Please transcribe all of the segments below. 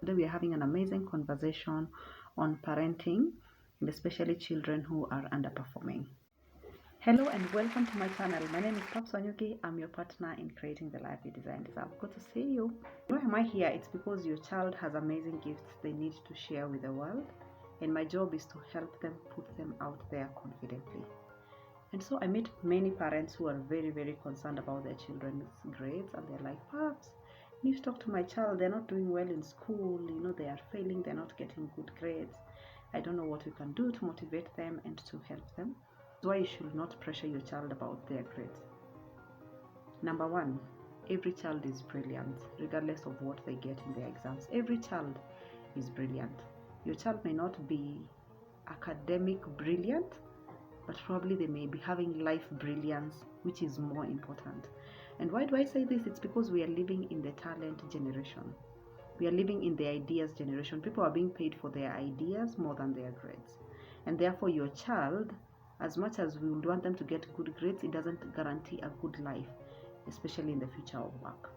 Today we are having an amazing conversation on parenting, and especially children who are underperforming. Hello and welcome to my channel. My name is Paps Wanyuki. I'm your partner in creating the life you design. It's good to see you. Why am I here? It's because your child has amazing gifts they need to share with the world, and my job is to help them put them out there confidently. And so I meet many parents who are very concerned about their children's grades, and they're like, Paps, you need to talk to my child. They're not doing well in school. They are failing. They're not getting good grades. I don't know what we can do to motivate them and to help them. That's why you should not pressure your child about their grades. Number one, every child is brilliant, regardless of what they get in their exams. Every child is brilliant. Your child may not be academic brilliant, but probably they may be having life brilliance, which is more important. And why do I say this? It's because we are living in the talent generation. We are living in the ideas generation. People are being paid for their ideas more than their grades. And therefore your child, as much as we would want them to get good grades, it doesn't guarantee a good life, especially in the future of work.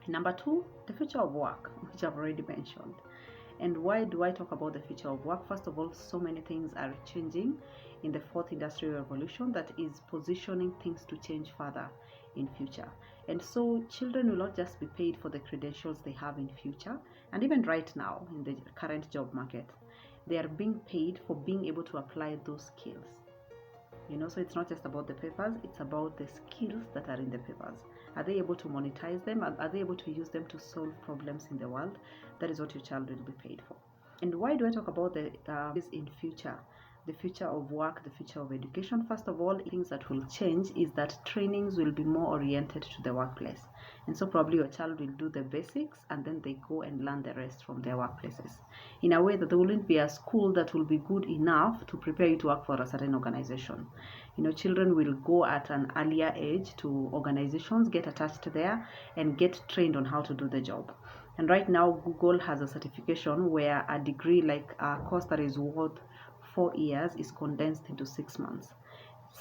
Number two, the future of work, which I've already mentioned. And why do I talk about the future of work? First of all, so many things are changing in the fourth industrial revolution that is positioning things to change further in future. And so children will not just be paid for the credentials they have in future, and even right now in the current job market, they are being paid for being able to apply those skills. So it's not just about the papers, it's about the skills that are in the papers. Are they able to monetize them? Are they able to use them to solve problems in the world? That is what your child will be paid for. And why do I talk about this in future? The future of work, the future of education. First of all, things that will change is that trainings will be more oriented to the workplace. And so probably your child will do the basics and then they go and learn the rest from their workplaces. In a way that there wouldn't be a school that will be good enough to prepare you to work for a certain organization. Children will go at an earlier age to organizations, get attached there and get trained on how to do the job. And right now, Google has a certification where a degree, like a course that is worth 4 years, is condensed into 6 months.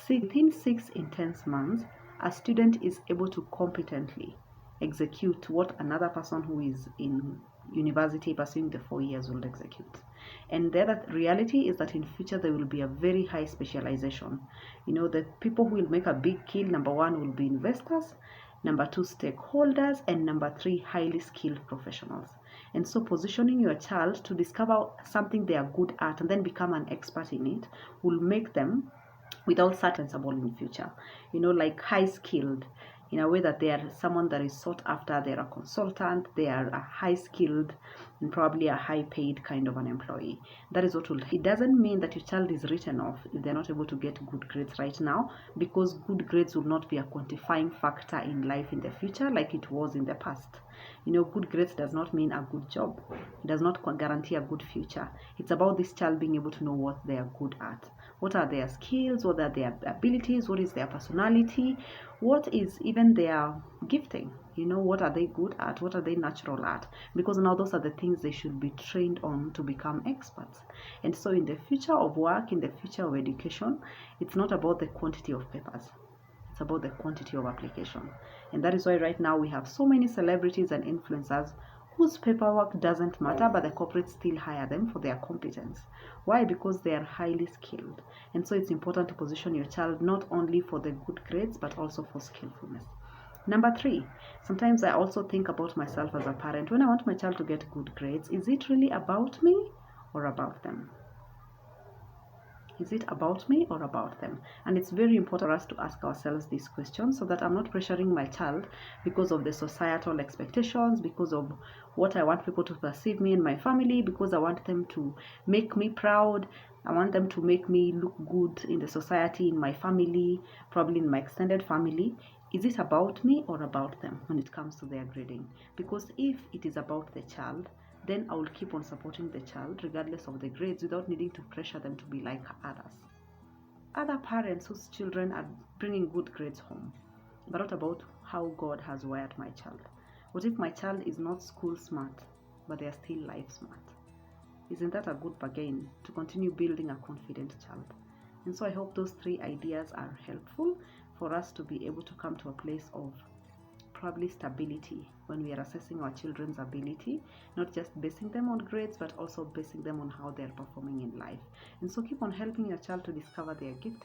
Within 6 intense months, a student is able to competently execute what another person who is in university pursuing the 4 years will execute. And the other reality is that in future there will be a very high specialization. The people who will make a big kill, number one, will be investors, number two, stakeholders, and number three, highly skilled professionals. And so positioning your child to discover something they are good at and then become an expert in it will make them without certainty in future, like high skilled, in a way that they are someone that is sought after, they are a consultant, they are a high skilled and probably a high paid kind of an employee. That is what will. It doesn't mean that your child is written off if they're not able to get good grades right now, because good grades will not be a quantifying factor in life in the future like it was in the past. Good grades does not mean a good job. It does not guarantee a good future. It's about this child being able to know what they are good at. What are their skills? What are their abilities? What is their personality? What is even their gifting? What are they good at? What are they natural at? Because now those are the things they should be trained on to become experts. And so in the future of work, in the future of education, it's not about the quantity of papers. It's about the quantity of application. And that is why right now we have so many celebrities and influencers whose paperwork doesn't matter, but the corporates still hire them for their competence. Why? Because they are highly skilled. And so it's important to position your child not only for the good grades, but also for skillfulness. Number three, sometimes I also think about myself as a parent. When I want my child to get good grades, is it really about me or about them? Is it about me or about them? And it's very important for us to ask ourselves these questions so that I'm not pressuring my child because of the societal expectations, because of what I want people to perceive me and my family, because I want them to make me proud. I want them to make me look good in the society, in my family, probably in my extended family. Is it about me or about them when it comes to their grading? Because if it is about the child, then I will keep on supporting the child regardless of the grades without needing to pressure them to be like others. Other parents whose children are bringing good grades home, but not about how God has wired my child. What if my child is not school smart, but they are still life smart? Isn't that a good bargain to continue building a confident child? And so I hope those three ideas are helpful for us to be able to come to a place of probably stability when we are assessing our children's ability, not just basing them on grades, but also basing them on how they're performing in life. And so keep on helping your child to discover their gift